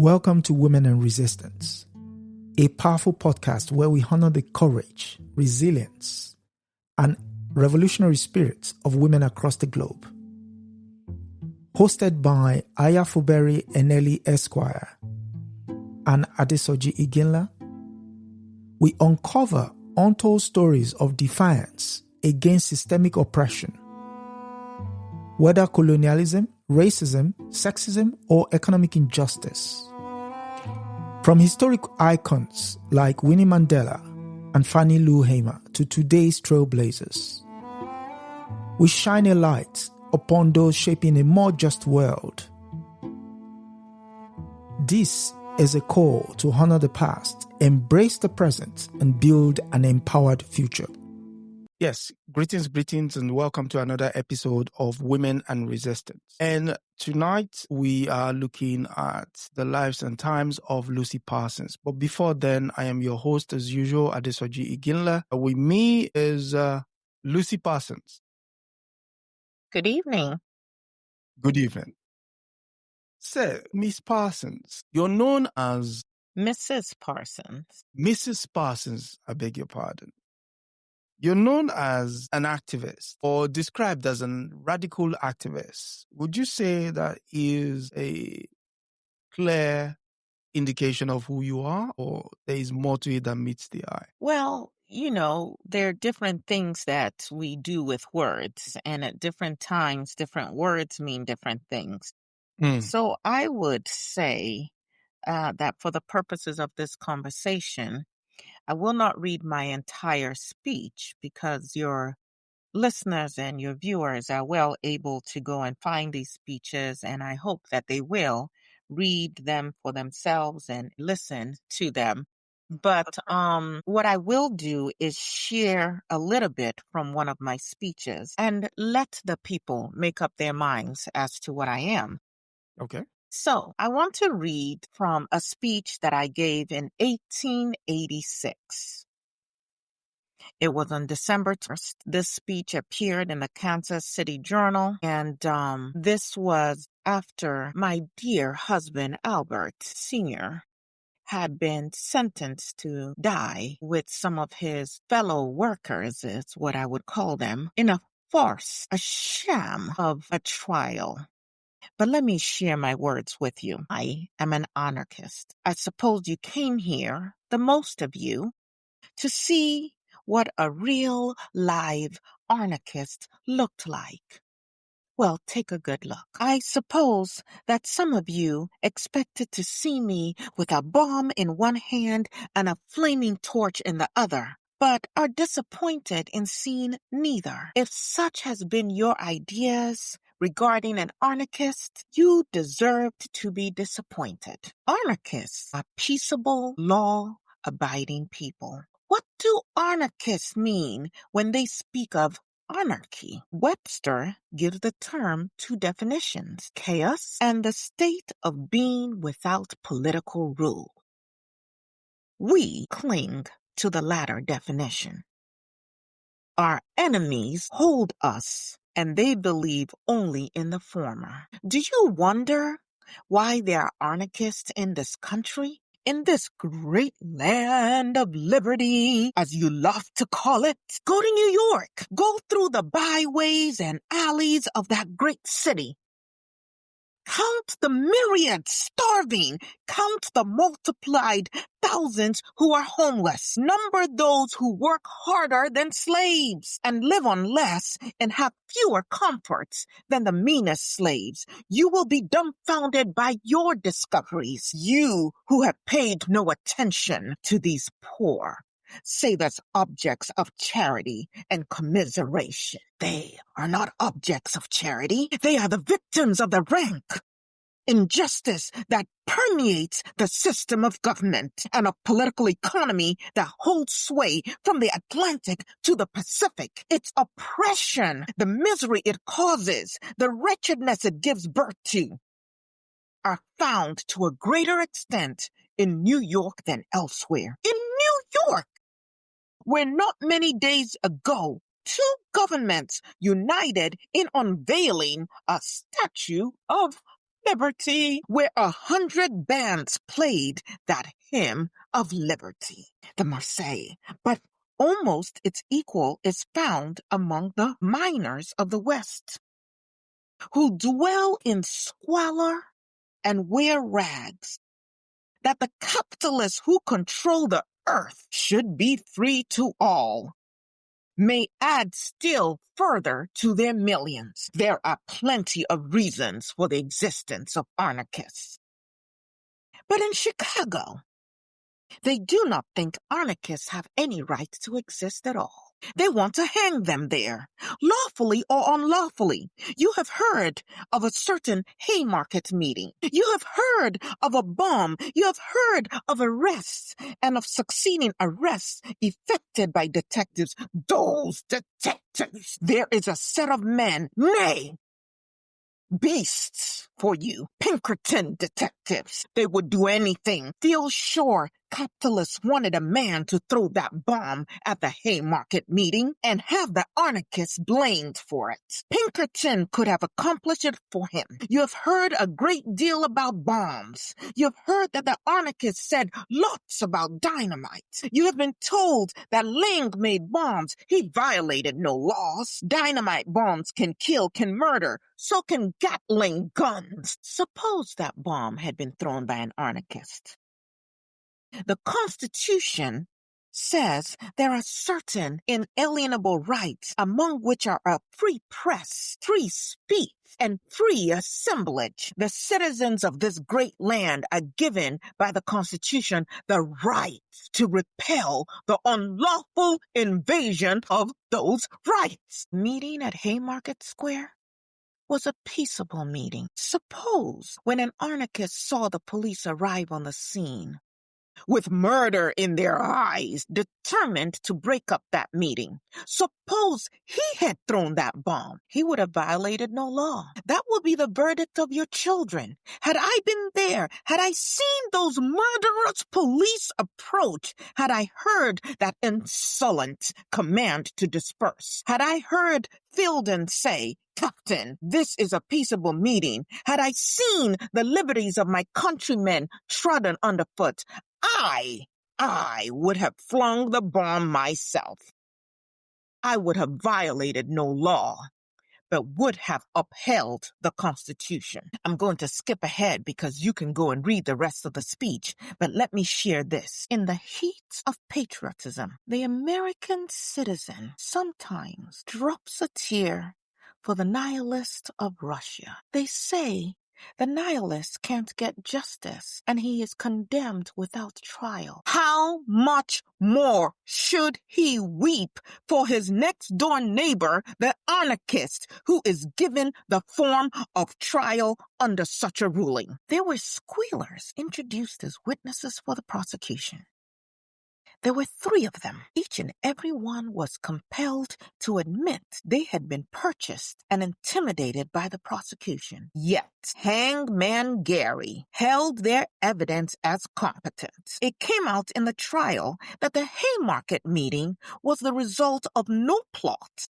Welcome to Women and Resistance, a powerful podcast where we honor the courage, resilience, and revolutionary spirits of women across the globe. Hosted by Fubara Eneli Esq and Adesoji Iginla, we uncover untold stories of defiance against systemic oppression. Whether colonialism, racism, sexism, or economic injustice. From historic icons like Winnie Mandela and Fannie Lou Hamer to today's trailblazers, we shine a light upon those shaping a more just world. This is a call to honor the past, embrace the present, and build an empowered future. Yes, greetings, and welcome to another episode of Women and Resistance. And tonight we are looking at the lives and times of Lucy Parsons. But before then, I am your host as usual, Adesoji Iginla. With me is Lucy Parsons. Good evening. Good evening. So, Miss Parsons, you're known as Mrs. Parsons. Mrs. Parsons, I beg your pardon. You're known as an activist or described as a radical activist. Would you say that is a clear indication of who you are, or there is more to it than meets the eye? Well, there are different things that we do with words, and at different times, different words mean different things. So I would say that for the purposes of this conversation, I will not read my entire speech because your listeners and your viewers are well able to go and find these speeches, and I hope that they will read them for themselves and listen to them. But what I will do is share a little bit from one of my speeches and let the people make up their minds as to what I am. Okay. So I want to read from a speech that I gave in 1886. It was on December 1st. This speech appeared in the Kansas City Journal, and this was after my dear husband, Albert Sr., had been sentenced to die with some of his fellow workers, is what I would call them, in a farce, a sham of a trial. But let me share my words with you. I am an anarchist. I suppose you came here, the most of you, to see what a real live anarchist looked like. Well, take a good look. I suppose that some of you expected to see me with a bomb in one hand and a flaming torch in the other, but are disappointed in seeing neither. If such has been your ideas regarding an anarchist, you deserved to be disappointed. Anarchists are peaceable, law-abiding people. What do anarchists mean when they speak of anarchy? Webster gives the term two definitions: chaos and the state of being without political rule. We cling to the latter definition. Our enemies hold us, and they believe only in the former. Do you wonder why there are anarchists in this country? In this great land of liberty, as you love to call it? Go to New York. Go through the byways and alleys of that great city. Count the myriads starving. Count the multiplied thousands who are homeless. Number those who work harder than slaves and live on less and have fewer comforts than the meanest slaves. You will be dumbfounded by your discoveries. You who have paid no attention to these poor, save as objects of charity and commiseration. They are not objects of charity. They are the victims of the rank injustice that permeates the system of government and of political economy that holds sway from the Atlantic to the Pacific. Its oppression, the misery it causes, the wretchedness it gives birth to, are found to a greater extent in New York than elsewhere. In New York, where not many days ago, two governments united in unveiling a statue of liberty, where 100 bands played that hymn of liberty, the Marseillaise. But almost its equal is found among the miners of the West, who dwell in squalor and wear rags, that the capitalists who control the earth should be free to all, may add still further to their millions. There are plenty of reasons for the existence of anarchists. But in Chicago, they do not think anarchists have any right to exist at all. They want to hang them there, lawfully or unlawfully. You have heard of a certain Haymarket meeting. You have heard of a bomb. You have heard of arrests and of succeeding arrests effected by detectives. Those detectives! There is a set of men, nay, beasts for you, Pinkerton detectives. They would do anything. Feel sure capitalists wanted a man to throw that bomb at the Haymarket meeting and have the anarchists blamed for it. Pinkerton could have accomplished it for him. You have heard a great deal about bombs. You have heard that the anarchists said lots about dynamite. You have been told that Ling made bombs. He violated no laws. Dynamite bombs can kill, can murder. So can Gatling guns. Suppose that bomb had been thrown by an anarchist. The Constitution says there are certain inalienable rights, among which are a free press, free speech, and free assemblage. The citizens of this great land are given by the Constitution the right to repel the unlawful invasion of those rights. Meeting at Haymarket Square was a peaceable meeting. Suppose when an anarchist saw the police arrive on the scene, with murder in their eyes, determined to break up that meeting. Suppose he had thrown that bomb. He would have violated no law. That would be the verdict of your children. Had I been there, had I seen those murderous police approach, had I heard that insolent command to disperse, had I heard Fielden say, "Captain, this is a peaceable meeting," had I seen the liberties of my countrymen trodden underfoot, I would have flung the bomb myself. I would have violated no law, but would have upheld the Constitution. I'm going to skip ahead because you can go and read the rest of the speech, but let me share this. In the heat of patriotism, the American citizen sometimes drops a tear for the nihilist of Russia. They say the nihilist can't get justice, and he is condemned without trial. How much more should he weep for his next-door neighbor, the anarchist, who is given the form of trial under such a ruling? There were squealers introduced as witnesses for the prosecution. There were 3 of them. Each and every one was compelled to admit they had been purchased and intimidated by the prosecution. Yet, Hangman Gary held their evidence as competent. It came out in the trial that the Haymarket meeting was the result of no plot,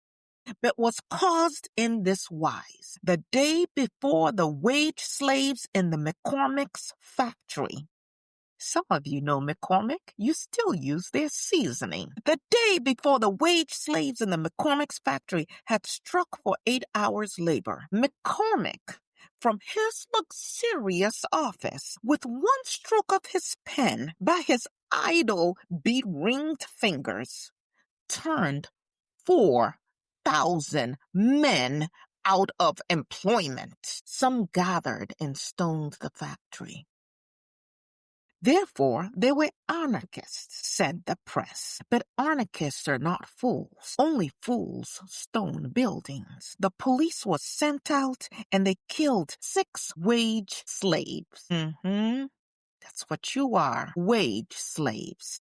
but was caused in this wise. The day before the wage slaves in the McCormick's factory, some of you know McCormick. You still use their seasoning. The day before the wage slaves in the McCormick's factory had struck for 8 hours labor, McCormick, from his luxurious office, with one stroke of his pen by his idle, beringed fingers, turned 4,000 men out of employment. Some gathered and stoned the factory. Therefore, they were anarchists, said the press. But anarchists are not fools. Only fools stone buildings. The police was sent out and they killed 6 wage slaves. That's what you are, wage slaves.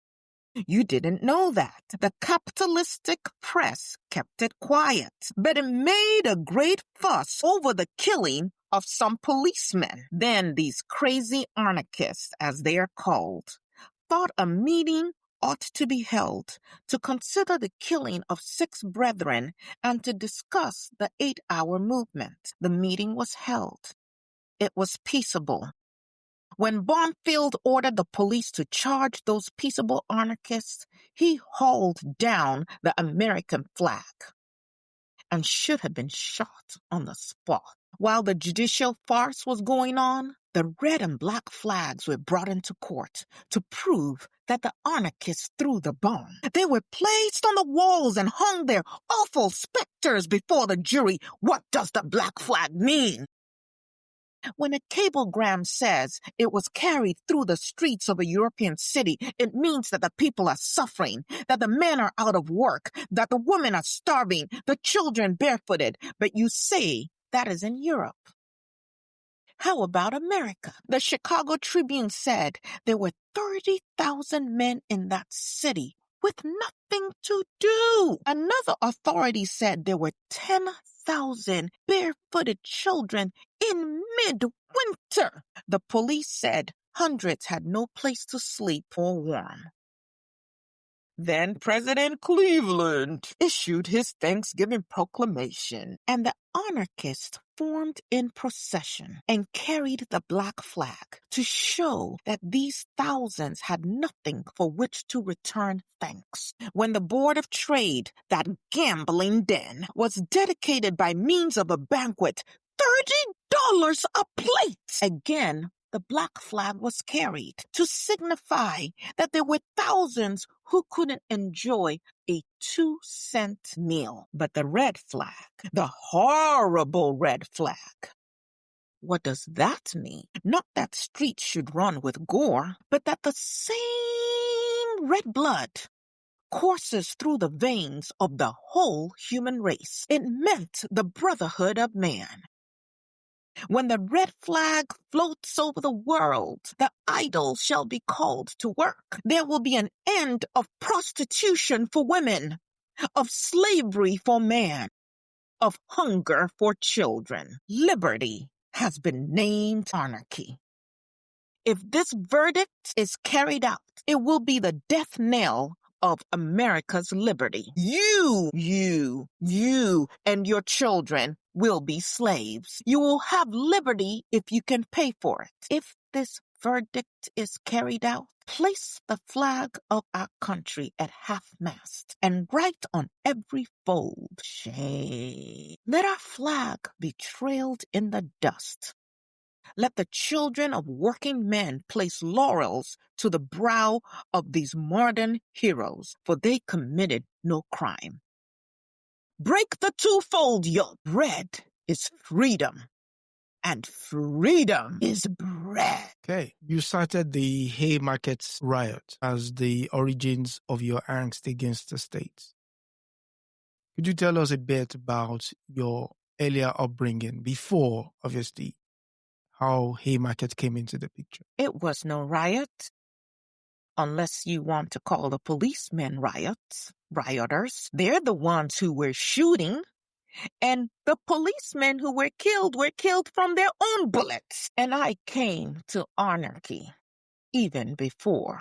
You didn't know that. The capitalistic press kept it quiet, but it made a great fuss over the killing of some policemen. Then these crazy anarchists, as they are called, thought a meeting ought to be held to consider the killing of 6 brethren and to discuss the 8-hour movement. The meeting was held. it was peaceable. When Bonfield ordered the police to charge those peaceable anarchists, he hauled down the American flag and should have been shot on the spot. While the judicial farce was going on, the red and black flags were brought into court to prove that the anarchists threw the bomb. They were placed on the walls and hung there, awful specters before the jury. What does the black flag mean? When a cablegram says it was carried through the streets of a European city, it means that the people are suffering, that the men are out of work, that the women are starving, the children barefooted. But you say that is in Europe. How about America? The Chicago Tribune said there were 30,000 men in that city with nothing to do. Another authority said there were 10,000 barefooted children in midwinter. The police said hundreds had no place to sleep or warm. Then President Cleveland issued his Thanksgiving proclamation, and the anarchists formed in procession and carried the black flag to show that these thousands had nothing for which to return thanks. When the Board of Trade, that gambling den, was dedicated by means of a banquet, $30 a plate, again, the black flag was carried to signify that there were thousands who couldn't enjoy a 2-cent meal. But the red flag, the horrible red flag, what does that mean? Not that streets should run with gore, but that the same red blood courses through the veins of the whole human race. It meant the brotherhood of man. When the red flag floats over the world, the idle shall be called to work. There will be an end of prostitution for women, of slavery for man, of hunger for children. Liberty has been named anarchy. If this verdict is carried out, it will be the death knell of America's liberty. You and your children will be slaves. You will have liberty if you can pay for it. If this verdict is carried out, place the flag of our country at half-mast and write on every fold, shame. Let our flag be trailed in the dust. Let the children of working men place laurels to the brow of these modern heroes, for they committed no crime. Break the twofold yoke. Bread is freedom, and freedom is bread. Okay, you cited the Haymarket riot as the origins of your angst against the state. Could you tell us a bit about your earlier upbringing before, obviously, how Haymarket came into the picture? It was no riot, unless you want to call the policemen rioters. They're the ones who were shooting, and the policemen who were killed from their own bullets. And I came to anarchy even before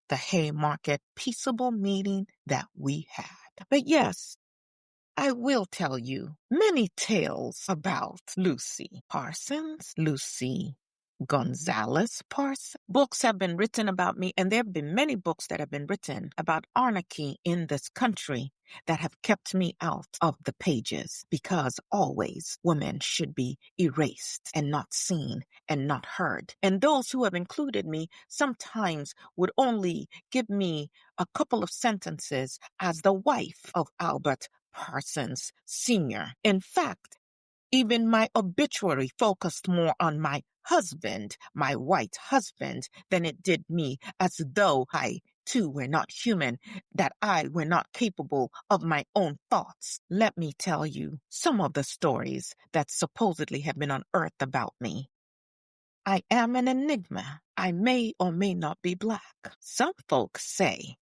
the Haymarket peaceable meeting that we had. But yes, I will tell you many tales about Lucy Parsons, Lucy Gonzalez Parsons. Books have been written about me, and there have been many books that have been written about anarchy in this country that have kept me out of the pages, because always women should be erased and not seen and not heard. And those who have included me sometimes would only give me a couple of sentences as the wife of Albert Parsons Sr. In fact, even my obituary focused more on my husband, my white husband, than it did me, as though I too were not human, that I were not capable of my own thoughts. Let me tell you some of the stories that supposedly have been unearthed about me. I am an enigma. I may or may not be black. Some folks say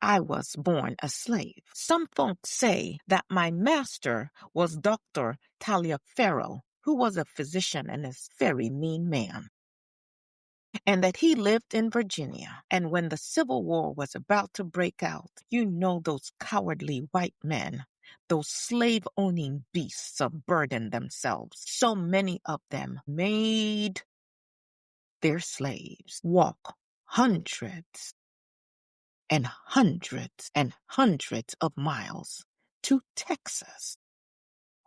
I was born a slave. Some folks say that my master was Dr. Taliaferro, who was a physician and a very mean man, and that he lived in Virginia. And when the Civil War was about to break out, you know those cowardly white men those slave-owning beasts of burden themselves. So many of them made their slaves walk hundreds and hundreds and hundreds of miles to Texas,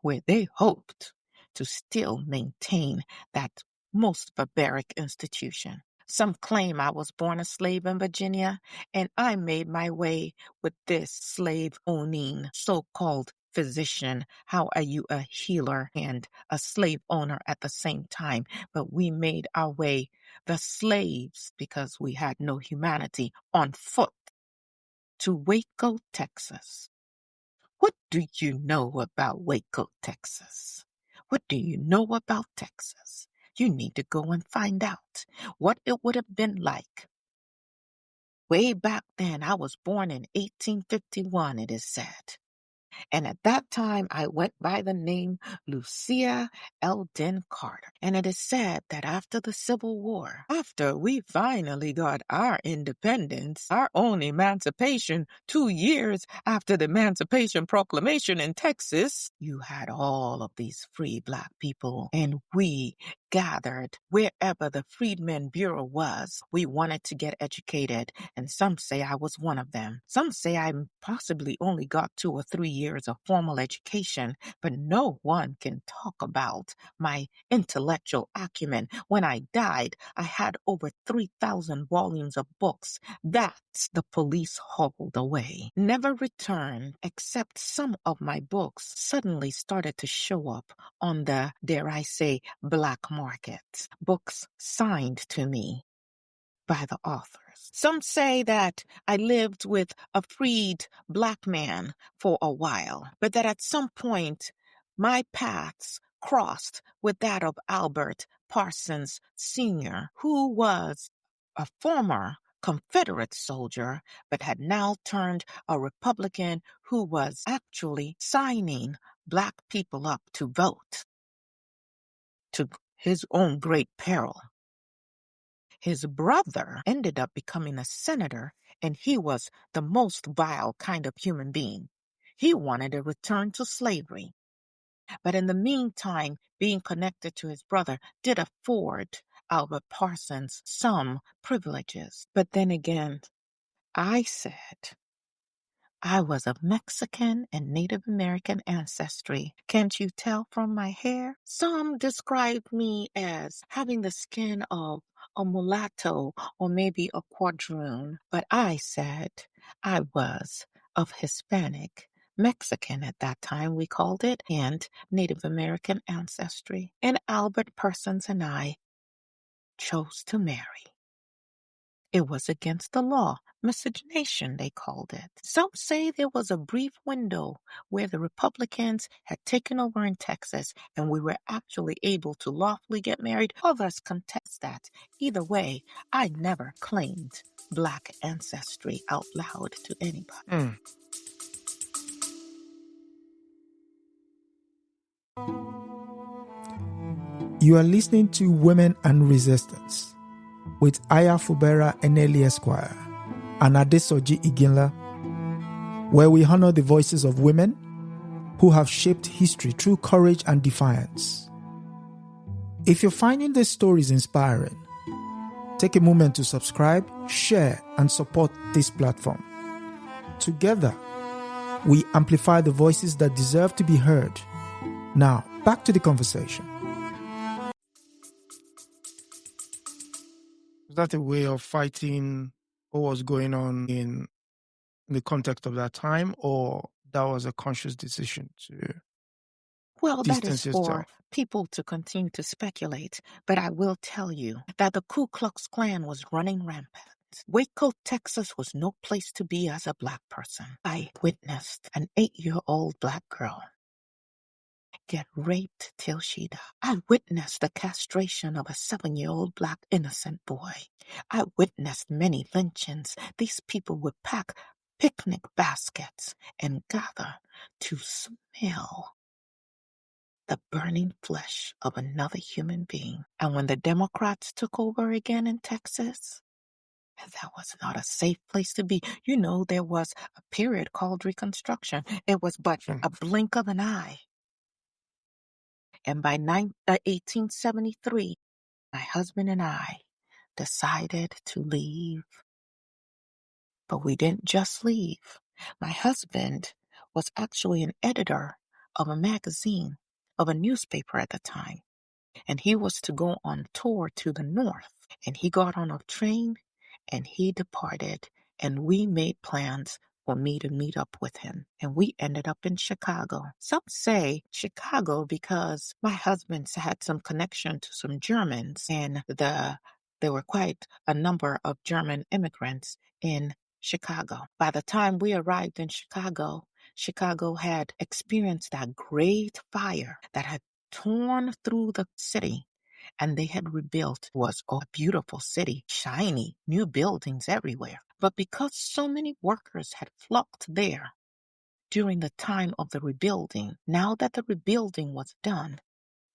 where they hoped to still maintain that most barbaric institution. Some claim I was born a slave in Virginia, and I made my way with this slave-owning so-called physician. How are you a healer and a slave owner at the same time? But we made our way, the slaves, because we had no humanity, on foot to Waco, Texas. What do you know about Waco, Texas? What do you know about Texas? You need to go and find out what it would have been like. Way back then, I was born in 1851, it is said. And at that time, I went by the name Lucia Eldon Carter. And it is said that after the Civil War, after we finally got our independence, our own emancipation, 2 years after the Emancipation Proclamation in Texas, you had all of these free Black people, and we gathered wherever the Freedmen Bureau was. We wanted to get educated, and some say I was one of them. Some say I possibly only got 2 or 3 years of formal education, but no one can talk about my intellectual acumen. When I died, I had over 3,000 volumes of books that the police hauled away, never returned, except some of my books suddenly started to show up on the, dare I say, black market. Books signed to me by the authors. Some say that I lived with a freed Black man for a while, but that at some point my paths crossed with that of Albert Parsons Sr., who was a former Confederate soldier, but had now turned a Republican who was actually signing Black people up to vote, to his own great peril. His brother ended up becoming a senator, and he was the most vile kind of human being. He wanted a return to slavery. But in the meantime, being connected to his brother did afford Albert Parsons some privileges. But then again, I said I was of Mexican and Native American ancestry. Can't you tell from my hair? Some described me as having the skin of a mulatto or maybe a quadroon, but I said I was of Hispanic, Mexican at that time we called it, and Native American ancestry. And Albert Parsons and I chose to marry. It was against the law. Miscegenation, they called it. Some say there was a brief window where the Republicans had taken over in Texas and we were actually able to lawfully get married. Others contest that. Either way, I never claimed Black ancestry out loud to anybody. You are listening to Women and Resistance with Fubara Eneli Esq and Adesoji Iginla, where we honor the voices of women who have shaped history through courage and defiance. If you're finding these stories inspiring, take a moment to subscribe, share, and support this platform. Together, we amplify the voices that deserve to be heard. Now, back to the conversation. Is that a way of fighting what was going on in the context of that time, or that was a conscious decision to Well, that is distance for yourself? people to continue to speculate, but I will tell you that the Ku Klux Klan was running rampant. Waco, Texas was no place to be as a Black person. I witnessed an 8-year-old Black girl get raped till she died. I witnessed the castration of a 7-year-old Black innocent boy. I witnessed many lynchings. These people would pack picnic baskets and gather to smell the burning flesh of another human being. And when the Democrats took over again in Texas, That was not a safe place to be. You know, there was a period called Reconstruction. It was but a blink of an eye. And by 1873, my husband and I decided to leave. But we didn't just leave. My husband was actually an editor of a magazine, of a newspaper at the time. And he was to go on tour to the north. And he got on a train and he departed. And we made plans for me to meet up with him. And we ended up in Chicago. Some say Chicago because my husband had some connection to some Germans. And there were quite a number of German immigrants in Chicago. By the time we arrived in Chicago, Chicago had experienced that great fire that had torn through the city, and they had rebuilt. It was a beautiful city, shiny, new buildings everywhere. But because so many workers had flocked there during the time of the rebuilding, now that the rebuilding was done,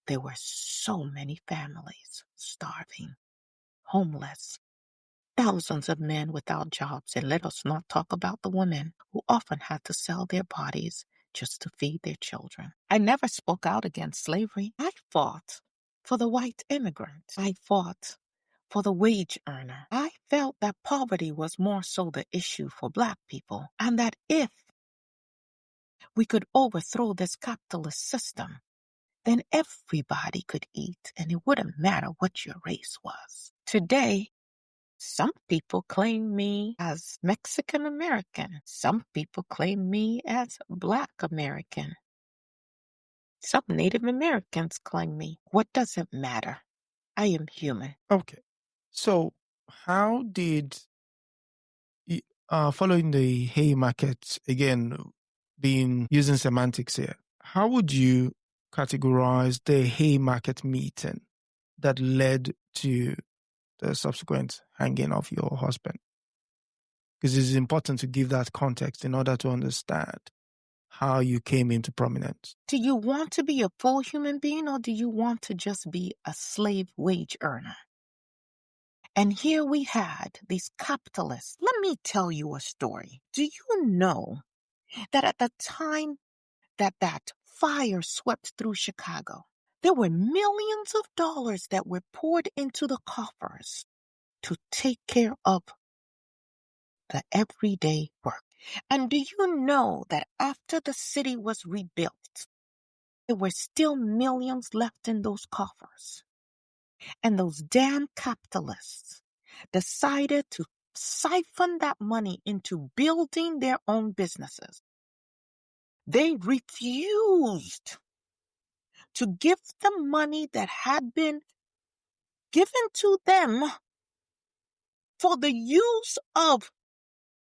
there were so many families starving, homeless, thousands of men without jobs, and let us not talk about the women who often had to sell their bodies just to feed their children. I never spoke out against slavery. I fought for the white immigrant. I fought for the wage earner. I felt that poverty was more so the issue for Black people, and that if we could overthrow this capitalist system, then everybody could eat, and it wouldn't matter what your race was. Today, some people claim me as Mexican American. Some people claim me as Black American. Some Native Americans claim me. What does it matter? I am human. Okay. So how did, following the Haymarket, again, using semantics here, how would you categorize the Haymarket meeting that led to the subsequent hanging of your husband? Because it's important to give that context in order to understand how you came into prominence. Do you want to be a full human being, or do you want to just be a slave wage earner? And here we had these capitalists. Let me tell you a story. Do you know that at the time that fire swept through Chicago, there were millions of dollars that were poured into the coffers to take care of the everyday work? And do you know that after the city was rebuilt, there were still millions left in those coffers? And those damn capitalists decided to siphon that money into building their own businesses. They refused to give the money that had been given to them for the use of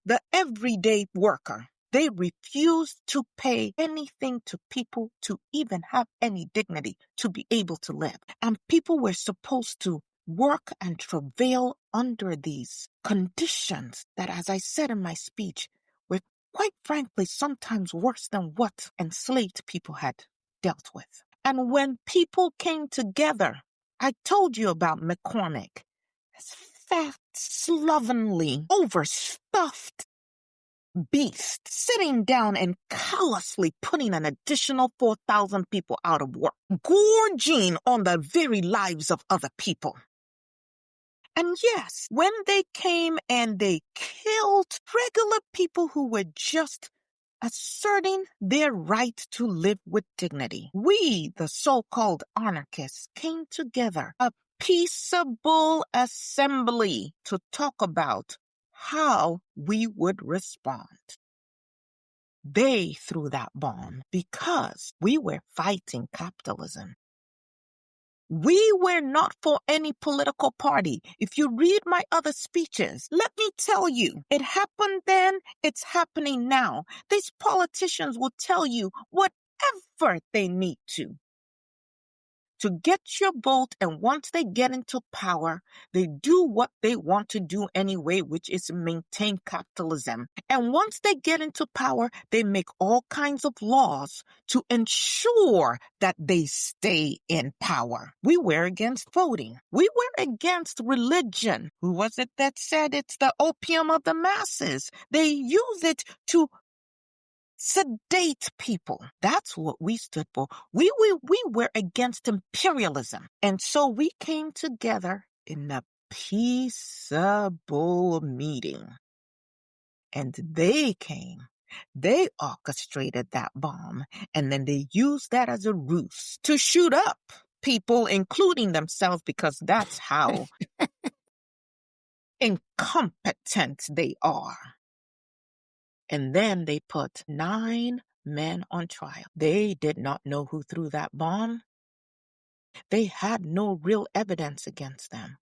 the everyday worker. They refused to pay anything to people to even have any dignity to be able to live. And people were supposed to work and travail under these conditions that, as I said in my speech, were quite frankly sometimes worse than what enslaved people had dealt with. And when people came together, I told you about McCormick, this fat, slovenly, overstuffed beast sitting down and callously putting an additional 4,000 people out of work, gorging on the very lives of other people. And yes, when they came and they killed regular people who were just asserting their right to live with dignity, we, the so-called anarchists, came together, a peaceable assembly, to talk about how we would respond. They threw that bomb because we were fighting capitalism. We were not for any political party. If you read my other speeches, let me tell you, it happened then, it's happening now. These politicians will tell you whatever they need to. to get your vote, and once they get into power, they do what they want to do anyway, which is maintain capitalism. And once they get into power, they make all kinds of laws to ensure that they stay in power. We were against voting. We were against religion. Who was it that said it's the opium of the masses? They use it to sedate people. That's what we stood for. We were against imperialism. And so we came together in a peaceable meeting. And they came. They orchestrated that bomb. And then they used that as a ruse to shoot up people, including themselves, because that's how incompetent they are. And then they put 9 men on trial. They did not know who threw that bomb. They had no real evidence against them.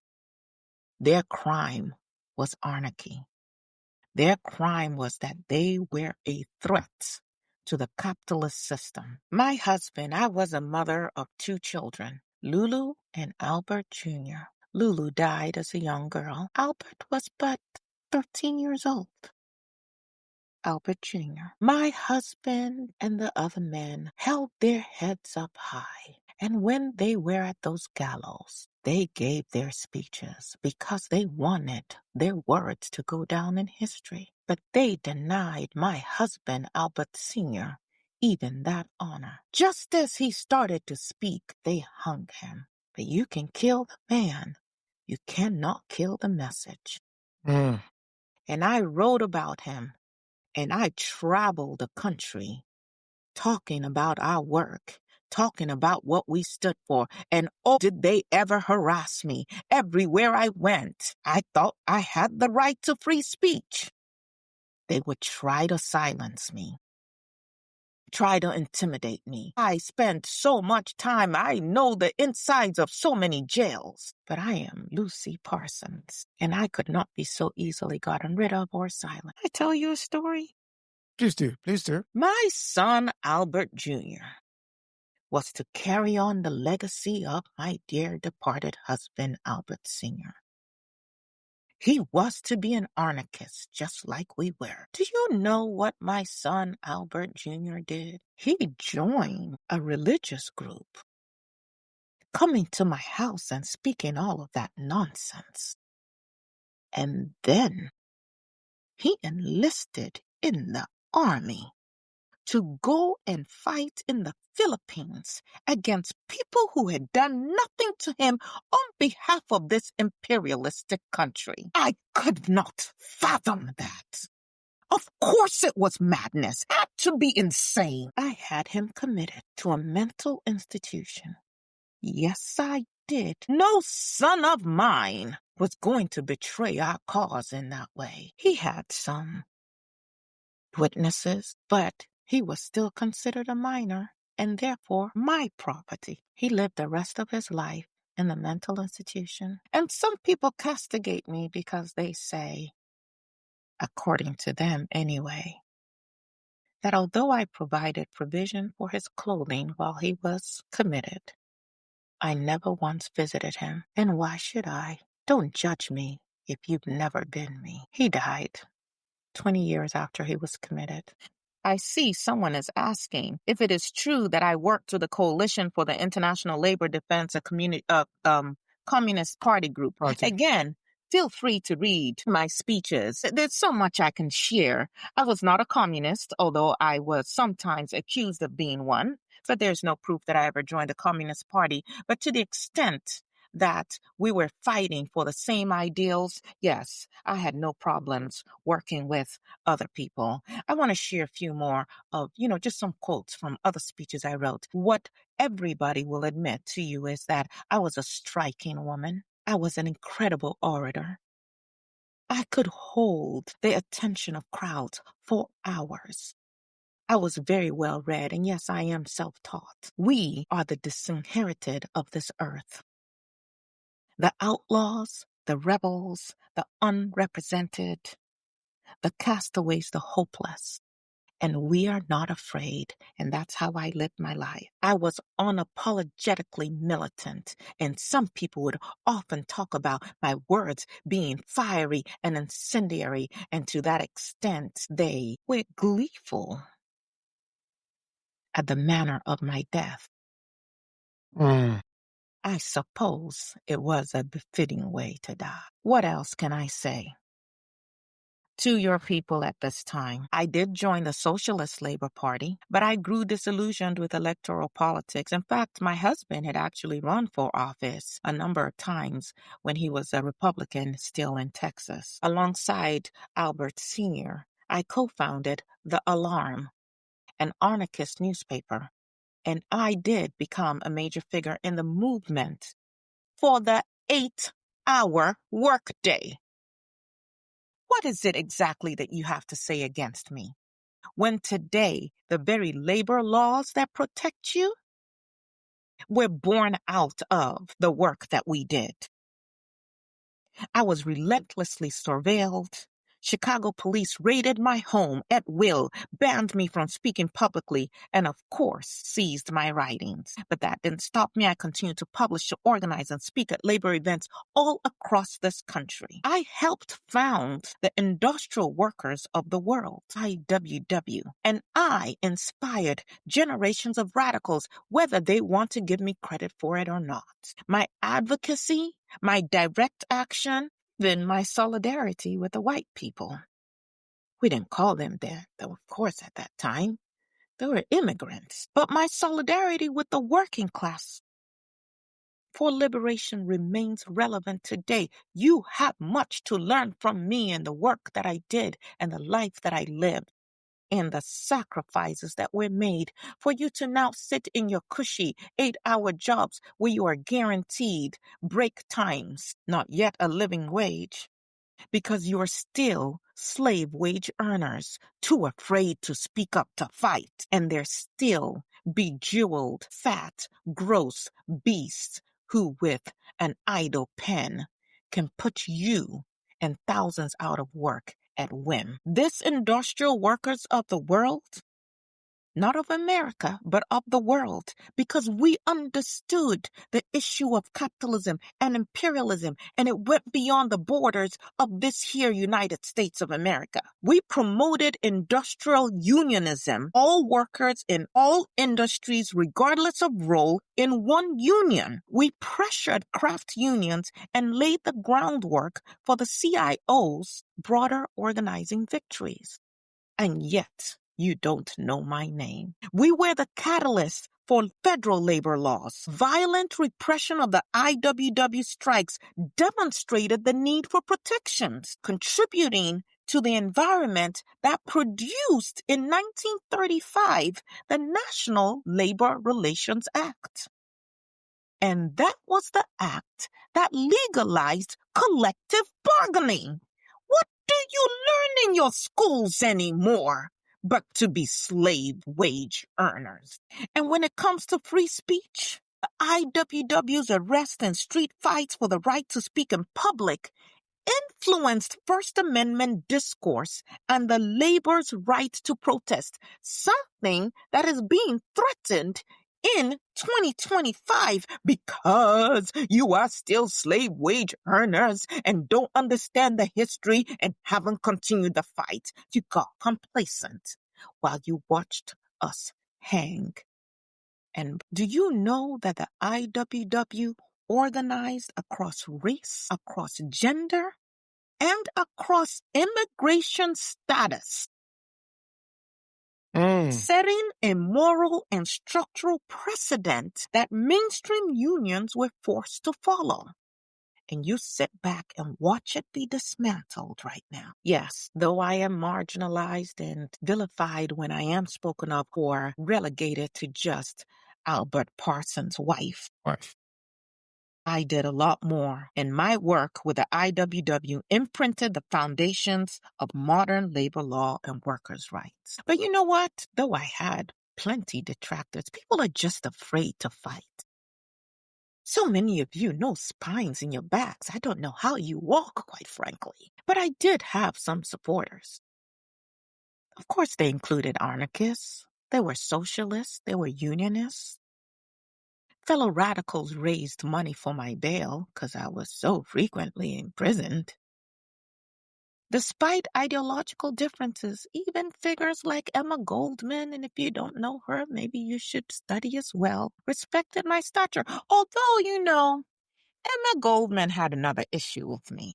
Their crime was anarchy. Their crime was that they were a threat to the capitalist system. My husband, I was a mother of 2 children, Lulu and Albert Jr. Lulu died as a young girl. Albert was but 13 years old. Albert Jr. My husband and the other men held their heads up high, and when they were at those gallows, they gave their speeches because they wanted their words to go down in history. But they denied my husband, Albert Sr., even that honor. Just as he started to speak, they hung him. But you can kill the man. You cannot kill the message. And I wrote about him. And I traveled the country talking about our work, talking about what we stood for. And oh, did they ever harass me? Everywhere I went, I thought I had the right to free speech. They would try to silence me, try to intimidate me. I spent so much time. I know the insides of so many jails. But I am Lucy Parsons, and I could not be so easily gotten rid of or silenced. I tell you a story. Please do. Please do. My son, Albert Jr., was to carry on the legacy of my dear departed husband, Albert Sr. He was to be an anarchist, just like we were. Do you know what my son, Albert Jr., did? He joined a religious group, coming to my house and speaking all of that nonsense. And then he enlisted in the army to go and fight in the Philippines against people who had done nothing to him on behalf of this imperialistic country. I could not fathom that. Of course it was madness. It had to be insane. I had him committed to a mental institution. Yes, I did. No son of mine was going to betray our cause in that way. He had some witnesses, but he was still considered a minor and therefore my property. He lived the rest of his life in the mental institution. And some people castigate me because they say, according to them anyway, that although I provided provision for his clothing while he was committed, I never once visited him. And why should I? Don't judge me if you've never been me. He died 20 years after he was committed. I see someone is asking if it is true that I worked with the Coalition for the International Labor Defense, a Communist Party group. Again, feel free to read my speeches. There's so much I can share. I was not a communist, although I was sometimes accused of being one, but there's no proof that I ever joined the Communist Party. But to the extent that we were fighting for the same ideals, yes, I had no problems working with other people. I want to share a few more of, just some quotes from other speeches I wrote. What everybody will admit to you is that I was a striking woman. I was an incredible orator. I could hold the attention of crowds for hours. I was very well read, and yes, I am self-taught. We are the disinherited of this earth. The outlaws, the rebels, the unrepresented, the castaways, the hopeless. And we are not afraid. And that's how I lived my life. I was unapologetically militant. And some people would often talk about my words being fiery and incendiary. And to that extent, they were gleeful at the manner of my death. I suppose it was a befitting way to die. What else can I say? To your people at this time, I did join the Socialist Labor Party, but I grew disillusioned with electoral politics. In fact, my husband had actually run for office a number of times when he was a Republican still in Texas. Alongside Albert Sr., I co-founded The Alarm, an anarchist newspaper, and I did become a major figure in the movement for the 8-hour workday. What is it exactly that you have to say against me? When today, the very labor laws that protect you were born out of the work that we did. I was relentlessly surveilled. Chicago police raided my home at will, banned me from speaking publicly, and of course, seized my writings. But that didn't stop me. I continued to publish, to organize, and speak at labor events all across this country. I helped found the Industrial Workers of the World, IWW, and I inspired generations of radicals, whether they want to give me credit for it or not. My advocacy, my direct action, then my solidarity with the white people. We didn't call them that, though, of course, at that time. They were immigrants. But my solidarity with the working class for liberation remains relevant today. You have much to learn from me and the work that I did and the life that I lived, and the sacrifices that were made for you to now sit in your cushy 8-hour jobs where you are guaranteed break times, not yet a living wage, because you are still slave wage earners, too afraid to speak up to fight, and they're still bejeweled, fat, gross beasts who with an idle pen can put you and thousands out of work at whim. This industrial workers of the world, not of America, but of the world, because we understood the issue of capitalism and imperialism, and it went beyond the borders of this here United States of America. We promoted industrial unionism, all workers in all industries, regardless of role, in one union. We pressured craft unions and laid the groundwork for the CIO's broader organizing victories. And yet, you don't know my name. We were the catalyst for federal labor laws. Violent repression of the IWW strikes demonstrated the need for protections, contributing to the environment that produced in 1935 the National Labor Relations Act. And that was the act that legalized collective bargaining. What do you learn in your schools anymore but to be slave wage earners? And when it comes to free speech, the IWW's arrest and street fights for the right to speak in public influenced First Amendment discourse and the labor's right to protest, something that is being threatened in 2025 because you are still slave wage earners and don't understand the history and haven't continued the fight. You got complacent while you watched us hang. And do you know that the IWW organized across race, across gender, and across immigration status, setting a moral and structural precedent that mainstream unions were forced to follow? And you sit back and watch it be dismantled right now. Yes, though I am marginalized and vilified when I am spoken of or relegated to just Albert Parsons' wife. I did a lot more, and my work with the IWW imprinted the foundations of modern labor law and workers' rights. But you know what? Though I had plenty detractors, people are just afraid to fight. So many of you, no spines in your backs. I don't know how you walk, quite frankly. But I did have some supporters. Of course, they included anarchists. They were socialists. They were unionists. Fellow radicals raised money for my bail because I was so frequently imprisoned. Despite ideological differences, even figures like Emma Goldman, and if you don't know her, maybe you should study as well, respected my stature. Although, Emma Goldman had another issue with me.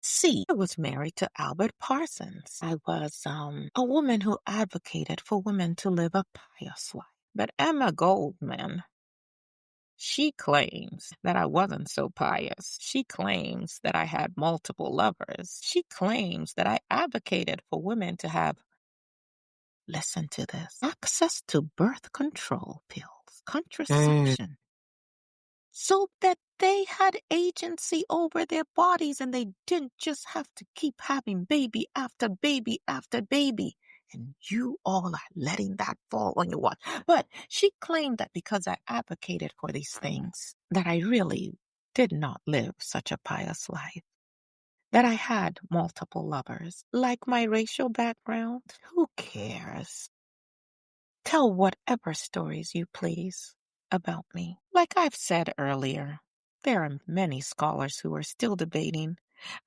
See, I was married to Albert Parsons. I was a woman who advocated for women to live a pious life. But Emma Goldman, she claims that I wasn't so pious. She claims that I had multiple lovers. She claims that I advocated for women to have, listen to this, access to birth control pills, contraception, so that they had agency over their bodies and they didn't just have to keep having baby after baby after baby. And you all are letting that fall on your watch. But she claimed that because I advocated for these things, that I really did not live such a pious life. That I had multiple lovers. Like my racial background? Who cares? Tell whatever stories you please about me. Like I've said earlier, there are many scholars who are still debating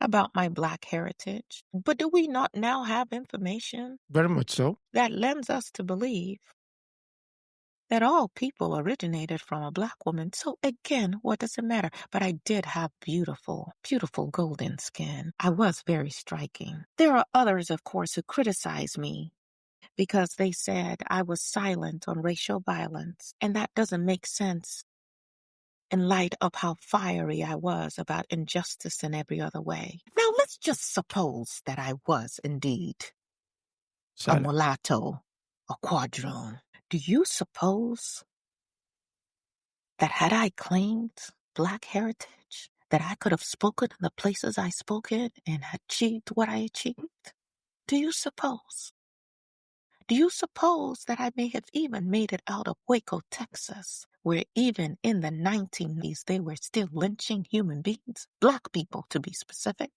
about my Black heritage. But do we not now have information Very much so. that lends us to believe that all people originated from a Black woman? So again, what does it matter? But I did have beautiful, beautiful golden skin. I was very striking. There are others, of course, who criticize me because they said I was silent on racial violence, and that doesn't make sense in light of how fiery I was about injustice in every other way. Now, let's just suppose that I was indeed a mulatto, a quadroon. Do you suppose that had I claimed Black heritage, that I could have spoken in the places I spoke in and achieved what I achieved? Do you suppose? Do you suppose that I may have even made it out of Waco, Texas, where even in the 1990s they were still lynching human beings, Black people to be specific?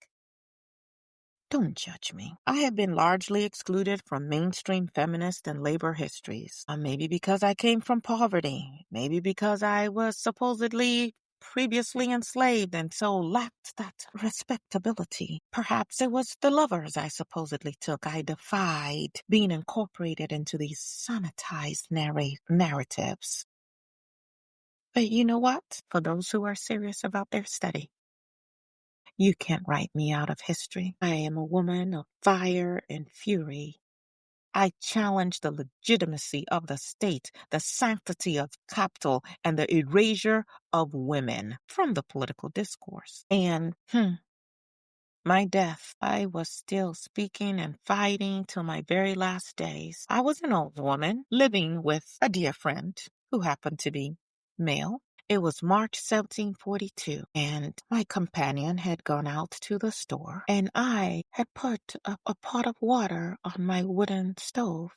Don't judge me. I have been largely excluded from mainstream feminist and labor histories. Maybe because I came from poverty. Maybe because I was supposedly previously enslaved and so lacked that respectability. Perhaps it was the lovers I supposedly took. I defied being incorporated into these sanitized narratives. But you know what? For those who are serious about their study, you can't write me out of history. I am a woman of fire and fury. I challenge the legitimacy of the state, the sanctity of capital, and the erasure of women from the political discourse. And, my death, I was still speaking and fighting till my very last days. I was an old woman living with a dear friend who happened to be male. It was March 1742, and my companion had gone out to the store, and I had put a pot of water on my wooden stove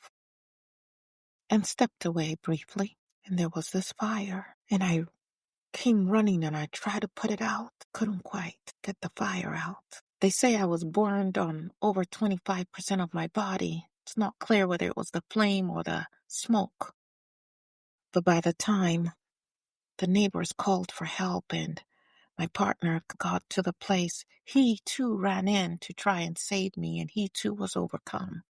and stepped away briefly, and there was this fire, and I came running and I tried to put it out, couldn't quite get the fire out. They say I was burned on over 25% of my body. It's not clear whether it was the flame or the smoke. But by the time the neighbors called for help and my partner got to the place, he too ran in to try and save me, and he too was overcome.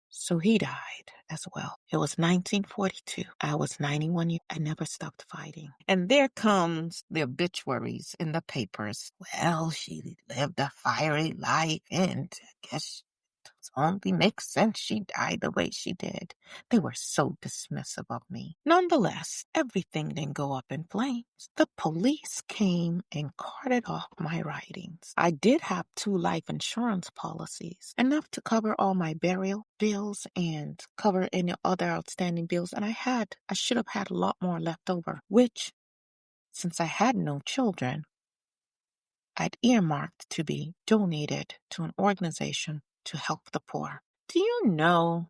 So he died as well. It was 1942. I was 91 years. I never stopped fighting. And there comes the obituaries in the papers. Well, she lived a fiery life, and I guess it only makes sense she died the way she did. They were so dismissive of me. Nonetheless, everything didn't go up in flames. The police came and carted off my writings. I did have 2 life insurance policies, enough to cover all my burial bills and cover any other outstanding bills. And I should have had a lot more left over, which, since I had no children, I'd earmarked to be donated to an organization to help the poor. Do you know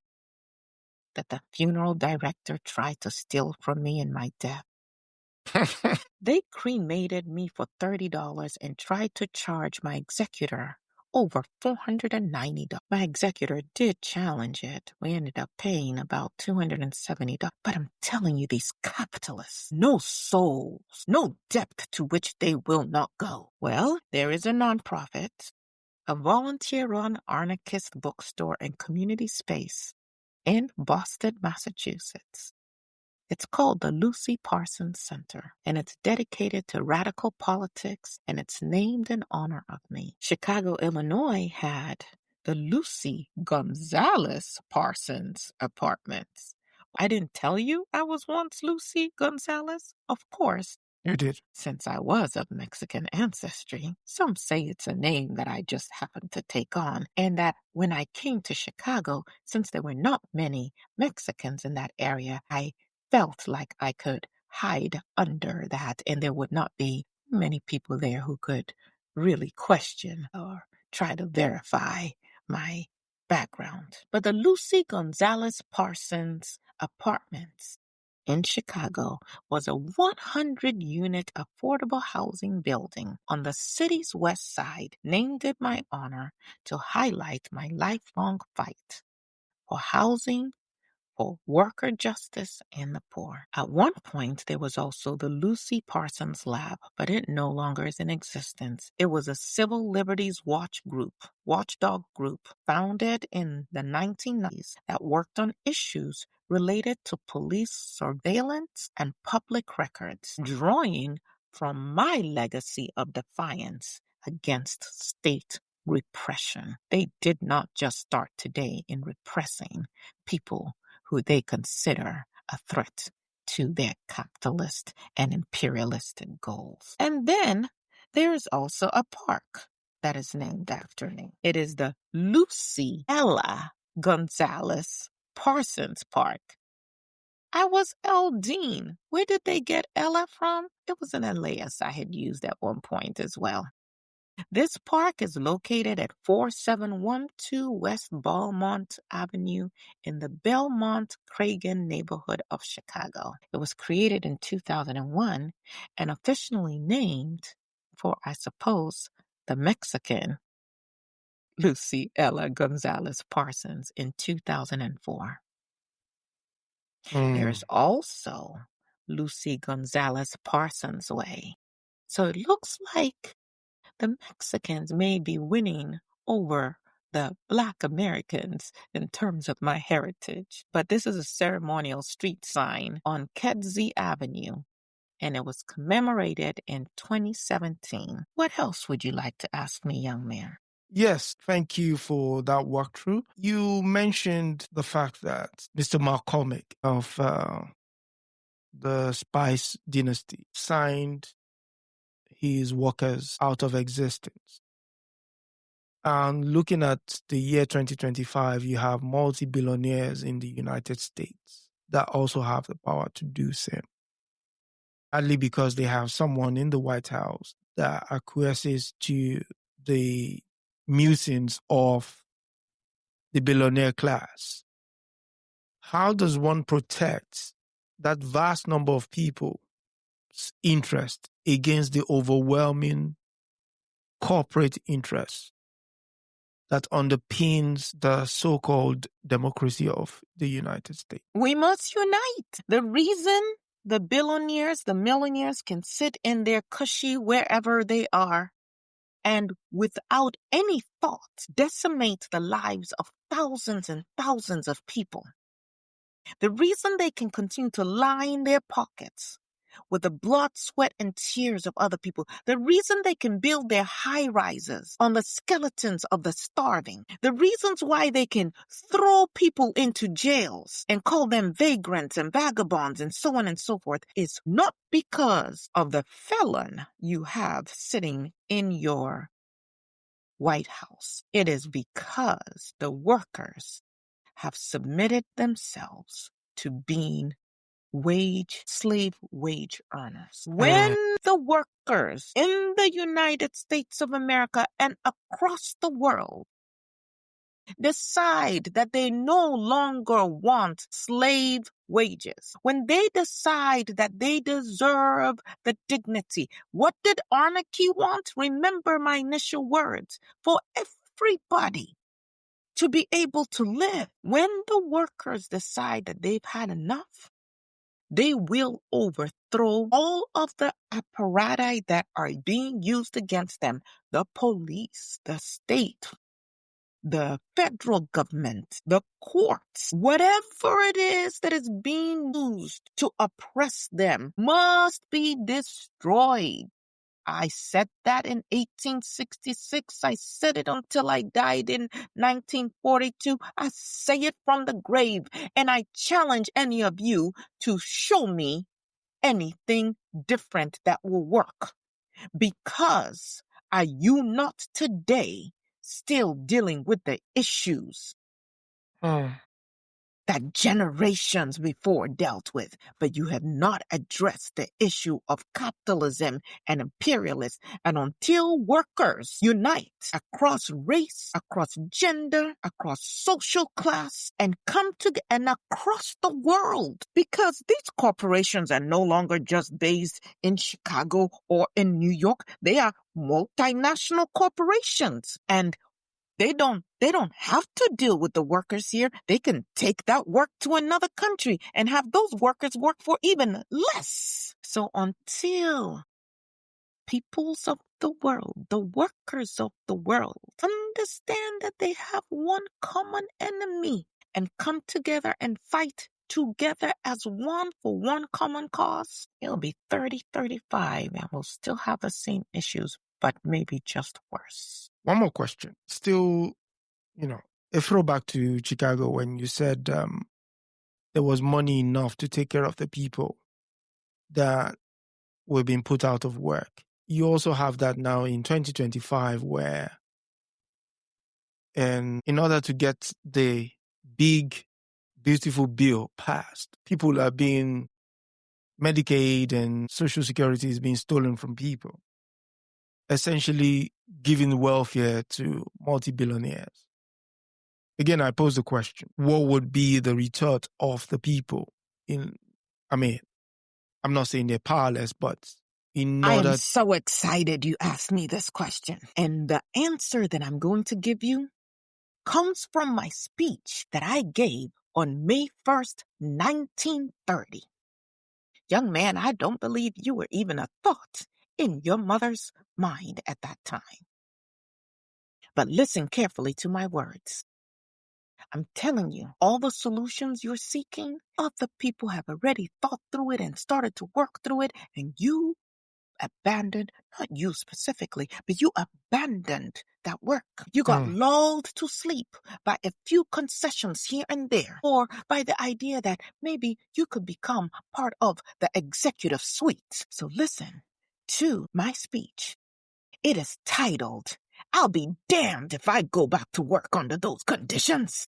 that the funeral director tried to steal from me in my death? They cremated me for $30 and tried to charge my executor over $490. My executor did challenge it. We ended up paying about $270. But I'm telling you, these capitalists, no souls, no depth to which they will not go. Well, there is a nonprofit, a volunteer-run anarchist bookstore and community space in Boston, Massachusetts. It's called the Lucy Parsons Center, and it's dedicated to radical politics, and it's named in honor of me. Chicago, Illinois had the Lucy Gonzalez Parsons Apartments. I didn't tell you I was once Lucy Gonzalez? Of course. You did. Since I was of Mexican ancestry, some say it's a name that I just happened to take on, and that when I came to Chicago, since there were not many Mexicans in that area, I felt like I could hide under that, and there would not be many people there who could really question or try to verify my background. But the Lucy Gonzalez Parsons Apartments in Chicago was a 100-unit affordable housing building on the city's west side, named in my honor to highlight my lifelong fight for housing, for worker justice, and the poor. At one point, there was also the Lucy Parsons Lab, but it no longer is in existence. It was a civil liberties watchdog group, founded in the 1990s that worked on issues related to police surveillance and public records, drawing from my legacy of defiance against state repression. They did not just start today in repressing people who they consider a threat to their capitalist and imperialistic goals. And then there is also a park that is named after me. It is the Lucy Ella Gonzalez Parsons Park. I was Eldine. Where did they get Ella from? It was an alias I had used at one point as well. This park is located at 4712 West Belmont Avenue in the Belmont-Cragen neighborhood of Chicago. It was created in 2001 and officially named for, I suppose, the Mexican Lucy Ella Gonzalez Parsons in 2004. There's also Lucy Gonzalez Parsons Way. So it looks like the Mexicans may be winning over the Black Americans in terms of my heritage. But this is a ceremonial street sign on Kedzie Avenue, and it was commemorated in 2017. What else would you like to ask me, young man? Yes, thank you for that walkthrough. You mentioned the fact that Mr. McCormick of the Spice dynasty signed his workers out of existence. And looking at the year 2025, you have multi-billionaires in the United States that also have the power to do so. Partly because they have someone in the White House that acquiesces to the musings of the billionaire class. How does one protect that vast number of people's interest against the overwhelming corporate interest that underpins the so-called democracy of the United States? We must unite. The reason the billionaires, the millionaires can sit in their cushy wherever they are and without any thought decimate the lives of thousands and thousands of people. The reason they can continue to line their pockets with the blood, sweat, and tears of other people. The reason they can build their high-rises on the skeletons of the starving. The reasons why they can throw people into jails and call them vagrants and vagabonds and so on and so forth is not because of the felon you have sitting in your White House. It is because the workers have submitted themselves to being slave wage earners. When the workers in the United States of America and across the world decide that they no longer want slave wages, when they decide that they deserve the dignity, what did anarchy want? Remember my initial words. For if everybody to be able to live. When the workers decide that they've had enough, they will overthrow all of the apparatus that are being used against them. The police, the state, the federal government, the courts, whatever it is that is being used to oppress them must be destroyed. I said that in 1866. I said it until I died in 1942. I say it from the grave, and I challenge any of you to show me anything different that will work. Because are you not today still dealing with the issues that generations before dealt with, but you have not addressed the issue of capitalism and imperialism? And until workers unite across race, across gender, across social class, and come together and across the world, because these corporations are no longer just based in Chicago or in New York. They are multinational corporations, and they don't have to deal with the workers here. They can take that work to another country and have those workers work for even less. So until peoples of the world, the workers of the world, understand that they have one common enemy and come together and fight together as one for one common cause, it'll be 3035 and we'll still have the same issues, but maybe just worse. One more question. Still, a throwback to Chicago when you said there was money enough to take care of the people that were being put out of work. You also have that now in 2025 where, and in order to get the big, beautiful bill passed, people are being, Medicaid and Social Security is being stolen from people, essentially giving welfare to multi-billionaires. Again, I pose the question, what would be the retort of the people? I'm not saying they're powerless, but I am so excited you asked me this question. And the answer that I'm going to give you comes from my speech that I gave on May 1st, 1930. Young man, I don't believe you were even a thought in your mother's mind at that time. But listen carefully to my words. I'm telling you, all the solutions you're seeking, other people have already thought through it and started to work through it, and you abandoned, not you specifically, but you abandoned that work. You got lulled to sleep by a few concessions here and there, or by the idea that maybe you could become part of the executive suite. So listen to my speech. It is titled, "I'll be damned if I go back to work under those conditions."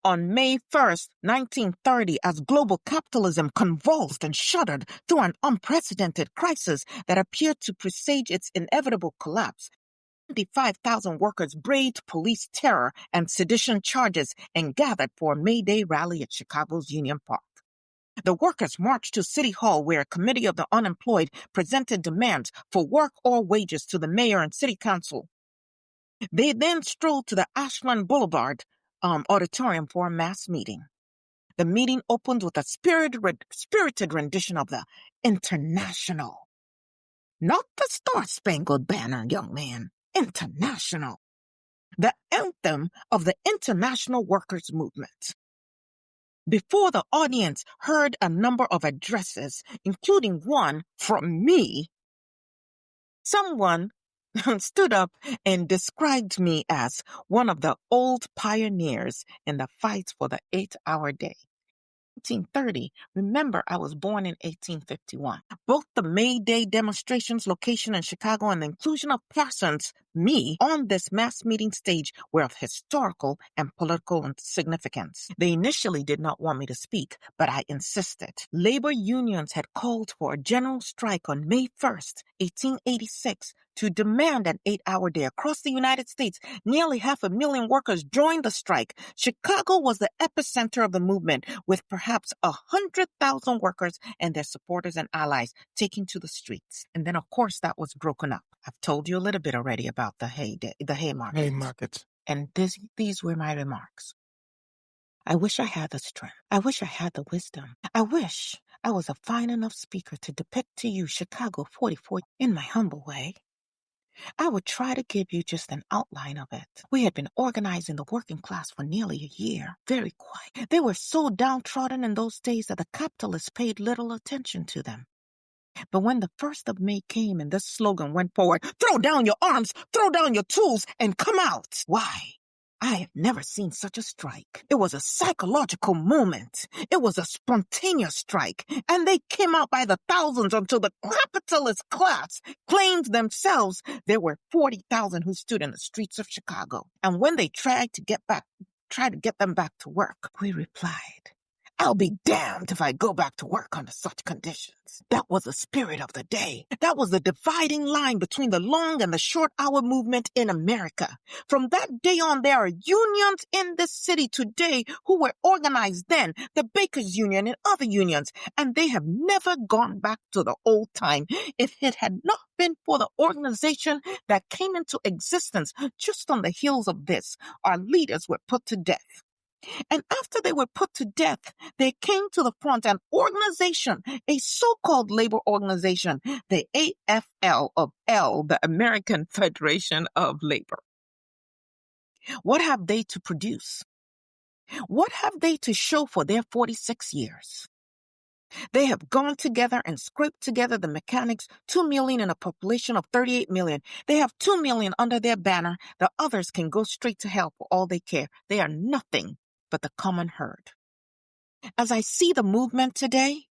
On May 1st, 1930, as global capitalism convulsed and shuddered through an unprecedented crisis that appeared to presage its inevitable collapse, 25,000 workers braved police terror and sedition charges and gathered for a May Day rally at Chicago's Union Park. The workers marched to City Hall, where a committee of the unemployed presented demands for work or wages to the mayor and city council. They then strolled to the Ashland Boulevard auditorium for a mass meeting. The meeting opened with a spirited rendition of the International. Not the Star-Spangled Banner, young man. International. The anthem of the international workers' movement. Before the audience heard a number of addresses, including one from me, someone stood up and described me as one of the old pioneers in the fight for the 8-hour day. 1830. Remember, I was born in 1851. Both the May Day demonstrations, location in Chicago, and the inclusion of Parsons, me, on this mass meeting stage were of historical and political significance. They initially did not want me to speak, but I insisted. Labor unions had called for a general strike on May 1st, 1886, to demand an 8-hour day across the United States. Nearly 500,000 workers joined the strike. Chicago was the epicenter of the movement, with perhaps 100,000 workers and their supporters and allies taking to the streets. And then, of course, that was broken up. I've told you a little bit already about the Haymarket. And these were my remarks. I wish I had the strength. I wish I had the wisdom. I wish I was a fine enough speaker to depict to you Chicago 44 in my humble way. I would try to give you just an outline of it. We had been organizing the working class for nearly a year, very quiet. They were so downtrodden in those days that the capitalists paid little attention to them. But when the 1st of May came and this slogan went forward, throw down your arms, throw down your tools, and come out. Why? I have never seen such a strike. It was a psychological moment. It was a spontaneous strike. And they came out by the thousands until the capitalist class claimed themselves. There were 40,000 who stood in the streets of Chicago. And when they tried to get them back to work, we replied, I'll be damned if I go back to work under such conditions. That was the spirit of the day. That was the dividing line between the long and the short hour movement in America. From that day on, there are unions in this city today who were organized then, the Bakers Union and other unions, and they have never gone back to the old time. If it had not been for the organization that came into existence just on the heels of this, our leaders were put to death. And after they were put to death, there came to the front an organization, a so-called labor organization, the AFL of L, the American Federation of Labor. What have they to produce? What have they to show for their 46 years? They have gone together and scraped together the mechanics, 2 million in a population of 38 million. They have 2 million under their banner. The others can go straight to hell for all they care. They are nothing but the common herd. As I see the movement today,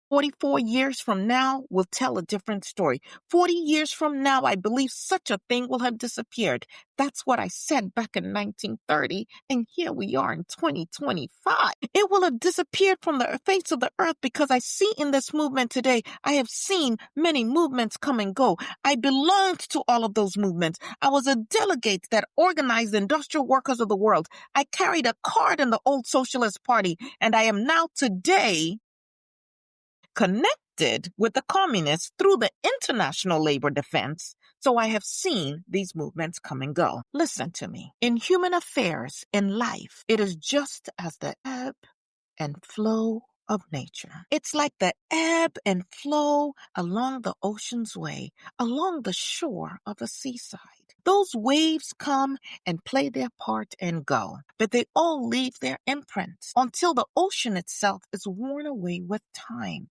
44 years from now will tell a different story. 40 years from now, I believe such a thing will have disappeared. That's what I said back in 1930, and here we are in 2025. It will have disappeared from the face of the earth because I see in this movement today, I have seen many movements come and go. I belonged to all of those movements. I was a delegate that organized the industrial workers of the world. I carried a card in the old Socialist Party, and I am now today connected with the communists through the International Labor Defense, so I have seen these movements come and go. Listen to me. In human affairs, in life, it is just as the ebb and flow of nature. It's like the ebb and flow along the ocean's way, along the shore of the seaside. Those waves come and play their part and go, but they all leave their imprints until the ocean itself is worn away with time.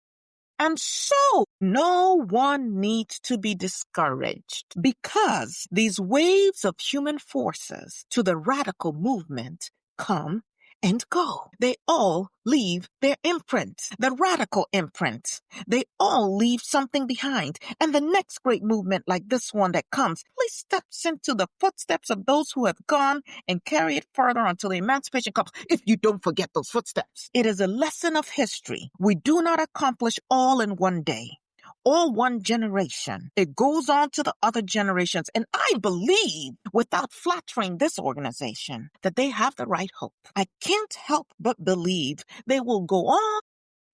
And so no one needs to be discouraged because these waves of human forces to the radical movement come and go. They all leave their imprint, the radical imprint. They all leave something behind. And the next great movement like this one that comes, please steps into the footsteps of those who have gone and carry it further until the emancipation comes, if you don't forget those footsteps. It is a lesson of history. We do not accomplish all in one day or one generation. It goes on to the other generations. And I believe, without flattering this organization, that they have the right hope. I can't help but believe they will go on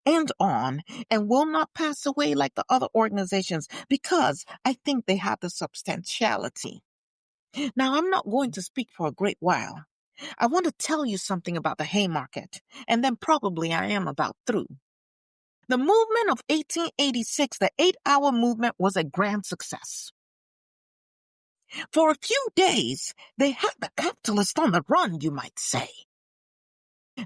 and will not pass away like the other organizations because I think they have the substantiality. Now, I'm not going to speak for a great while. I want to tell you something about the Haymarket, and then probably I am about through. The movement of 1886, the 8-hour movement, was a grand success. For a few days, they had the capitalists on the run, you might say.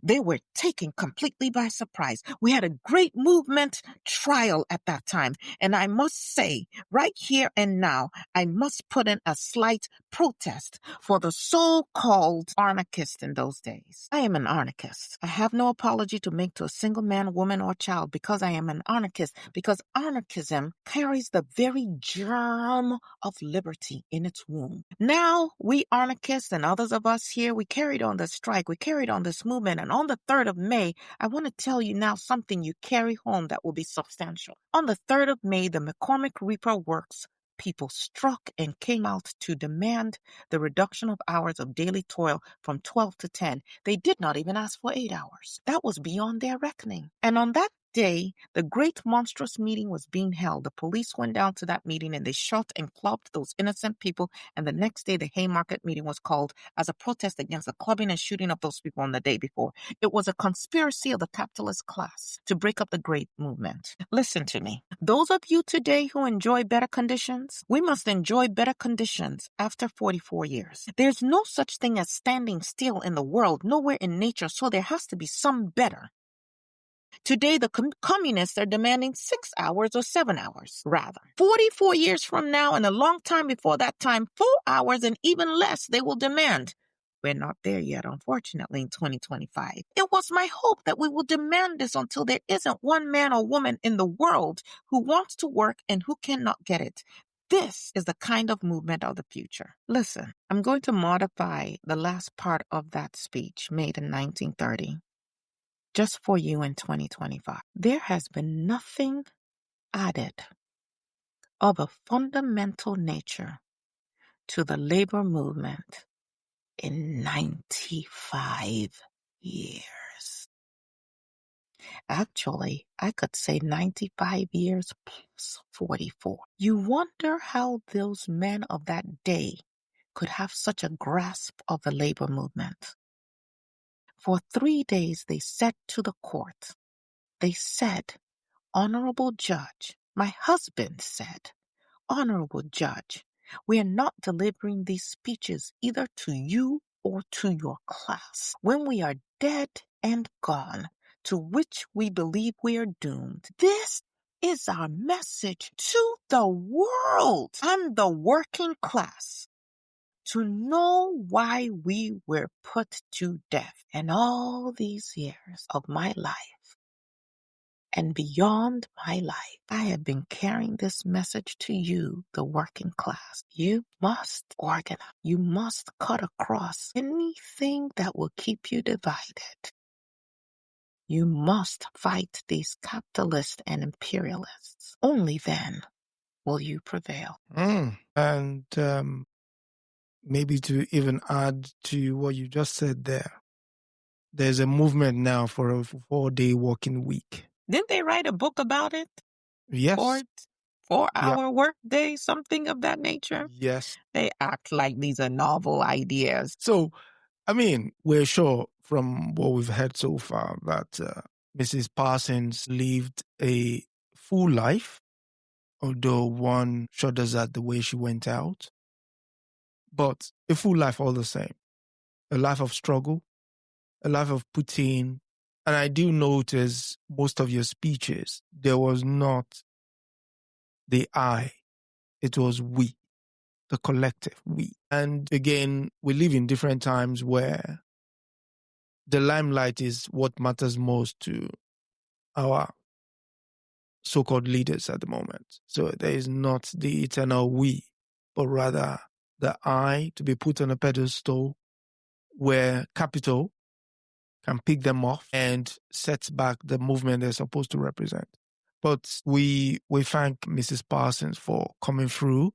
They were taken completely by surprise. We had a great movement trial at that time. And I must say, right here and now, I must put in a slight protest for the so-called anarchist in those days. I am an anarchist. I have no apology to make to a single man, woman, or child because I am an anarchist, because anarchism carries the very germ of liberty in its womb. Now, we anarchists and others of us here, we carried on this strike, we carried on this movement, and on the 3rd of May, I want to tell you now something you carry home that will be substantial. On the 3rd of May, the McCormick Reaper Works people struck and came out to demand the reduction of hours of daily toil from 12 to 10. They did not even ask for 8 hours. That was beyond their reckoning. And on that day, the great monstrous meeting was being held. The police went down to that meeting and they shot and clubbed those innocent people. And the next day, the Haymarket meeting was called as a protest against the clubbing and shooting of those people on the day before. It was a conspiracy of the capitalist class to break up the great movement. Listen to me. Those of you today who enjoy better conditions, we must enjoy better conditions after 44 years. There's no such thing as standing still in the world, nowhere in nature, so there has to be some better. Today, the communists are demanding 6 hours or 7 hours, rather. 44 years from now and a long time before that time, 4 hours and even less they will demand. We're not there yet, unfortunately, in 2025. It was my hope that we will demand this until there isn't one man or woman in the world who wants to work and who cannot get it. This is the kind of movement of the future. Listen, I'm going to modify the last part of that speech made in 1930. Just for you in 2025. There has been nothing added of a fundamental nature to the labor movement in 95 years. Actually, I could say 95 years plus 44. You wonder how those men of that day could have such a grasp of the labor movement. For 3 days, they said to the court, they said, "Honorable Judge," my husband said, "Honorable Judge, we are not delivering these speeches either to you or to your class. When we are dead and gone, to which we believe we are doomed, this is our message to the world and the working class. To know why we were put to death. And all these years of my life and beyond my life, I have been carrying this message to you, the working class. You must organize. You must cut across anything that will keep you divided. You must fight these capitalists and imperialists. Only then will you prevail." And maybe to even add to what you just said there's a movement now for a 4-day working week. Didn't they write a book about it? Yes. 4-hour work day, something of that nature? Yes. They act like these are novel ideas. So, I mean, we're sure from what we've heard so far that Mrs. Parsons lived a full life, although one shudders at the way she went out. But a full life all the same. A life of struggle, a life of putting. And I do notice most of your speeches, there was not the I, it was we, the collective we. And again, we live in different times where the limelight is what matters most to our so-called leaders at the moment. So there is not the eternal we, but rather the I to be put on a pedestal where capital can pick them off and set back the movement they're supposed to represent. But we thank Mrs. Parsons for coming through,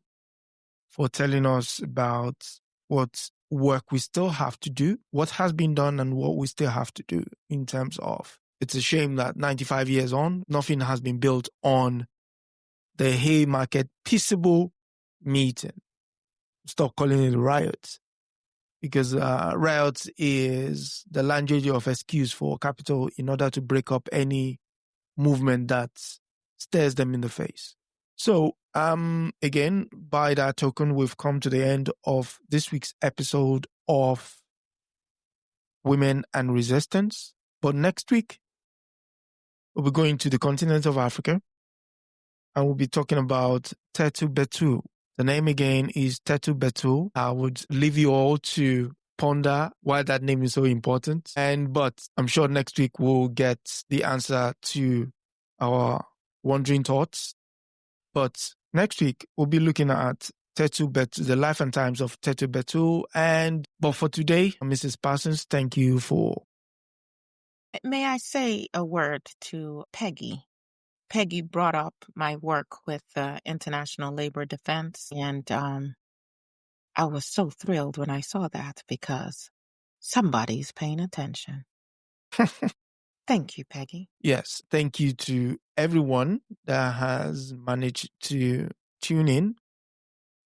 for telling us about what work we still have to do, what has been done and what we still have to do in terms of, it's a shame that 95 years on, nothing has been built on the Haymarket peaceable meeting. Stop calling it riots, because riots is the language of excuse for capital in order to break up any movement that stares them in the face. So, again, by that token, we've come to the end of this week's episode of Women and Resistance. But next week, we'll be going to the continent of Africa, and we'll be talking about Tetu Betu. The name again is Tetu Betu. I would leave you all to ponder why that name is so important. But I'm sure next week we'll get the answer to our wandering thoughts. But next week we'll be looking at Tetu Betu, the life and times of Tetu Betu. But for today, Mrs. Parsons, thank you for. May I say a word to Peggy? Peggy brought up my work with International Labor Defense, and I was so thrilled when I saw that because somebody's paying attention. Thank you, Peggy. Yes, thank you to everyone that has managed to tune in,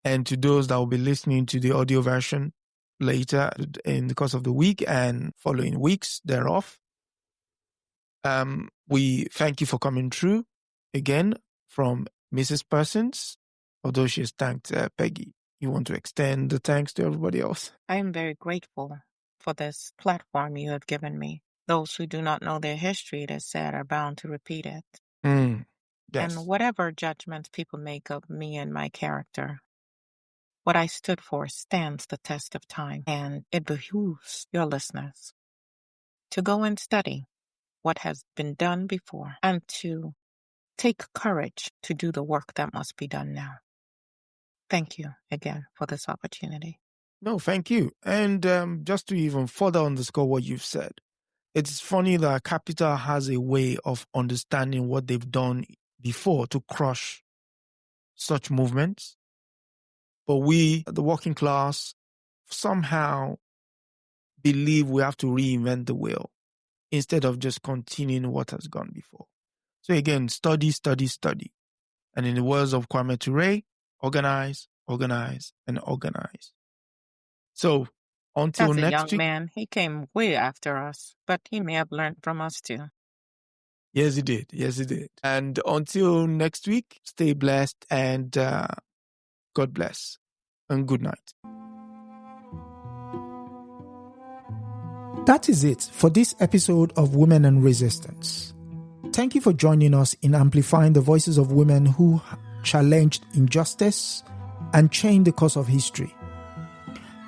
and to those that will be listening to the audio version later in the course of the week and following weeks thereof. We thank you for coming through again from Mrs. Parsons, although she has thanked Peggy. You want to extend the thanks to everybody else? I am very grateful for this platform you have given me. Those who do not know their history, it is said, are bound to repeat it. Yes. And whatever judgments people make of me and my character, what I stood for stands the test of time, and it behooves your listeners to go and study what has been done before and to take courage to do the work that must be done now. Thank you again for this opportunity. No, thank you. And just to even further underscore what you've said, it's funny that Capital has a way of understanding what they've done before to crush such movements. But we, the working class, somehow believe we have to reinvent the wheel instead of just continuing what has gone before. So again, study, study, study. And in the words of Kwame Ture, organize, organize, and organize. So until As a next young week. man, he came way after us, but he may have learned from us too. Yes, he did. Yes, he did. And until next week, stay blessed and God bless and good night. That is it for this episode of Women and Resistance. Thank you for joining us in amplifying the voices of women who challenged injustice and changed the course of history.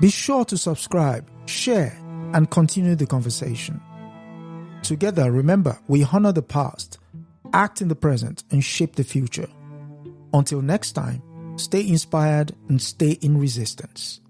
Be sure to subscribe, share, and continue the conversation. Together, remember, we honor the past, act in the present, and shape the future. Until next time, stay inspired and stay in resistance.